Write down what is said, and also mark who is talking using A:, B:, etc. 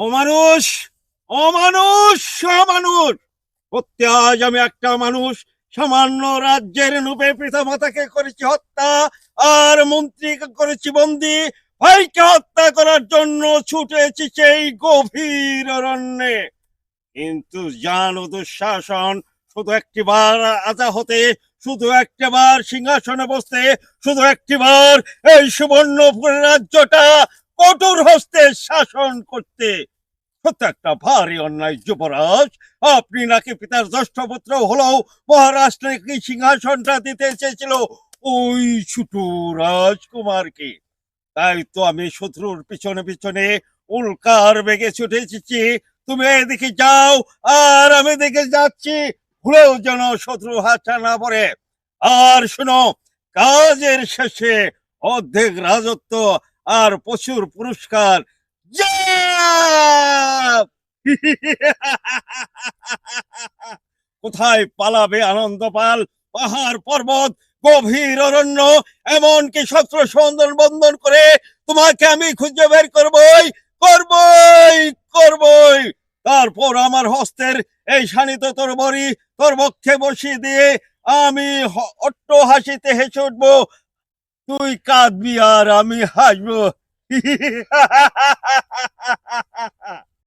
A: অমানুষ, অমানুষ, অমানুষ! সত্যি আজ আমি একটা মানুষ, সামান্য রাজ্যের নুপে পিতামাতাকে করেছি হত্যা, আর মন্ত্রীকে করেছি বন্দি, ভাইকে হত্যা করার জন্য ছুটেছি সেই গভীর অরণ্যে। কিন্তু জানো দুঃশাসন, শুধু একটিবার রাজা হতে, শুধু একটিবার সিংহাসনে বসতে, শুধু একটিবার এই সুবর্ণপুর রাজ্যটা কঠোর হস্তে শাসন করতে, সত্য একটা ভারী অন্যায় যুবরাজ। আপনি নাকি পিতার জ্যেষ্ঠ পুত্র হলেও মহারাষ্ট্র নাকি সিংহাসনটা দিতে চেয়েছিল ওই ছোট রাজকুমারকে। তাই তো আমি শত্রুর পিছনে পিছনে উল্কার বেগে ছুটে এসেছি। তুমি এদিকে যাও, আর আমি দেখে যাচ্ছি, ভুলেও যেন শত্রু হাতটা না পড়ে। আর শোনো, কাজের শেষে অর্ধেক রাজত্ব আর প্রচুর পুরস্কার। কোথায় পালাবে আনন্দ পাল? পাহাড় পর্বত, গভীর অরণ্য, এমনকি শত্রু সন্ধান বন্ধন করে তোমাকে আমি খুঁজে বের করবই, করবই, করবই। তারপর আমার হস্তের এই শানিত তরবারি তোর বক্ষে বসিয়ে দিয়ে আমি অট্ট হাসিতে হেসে উঠবো। তুই কাঁদবি আর আমি হাসবো।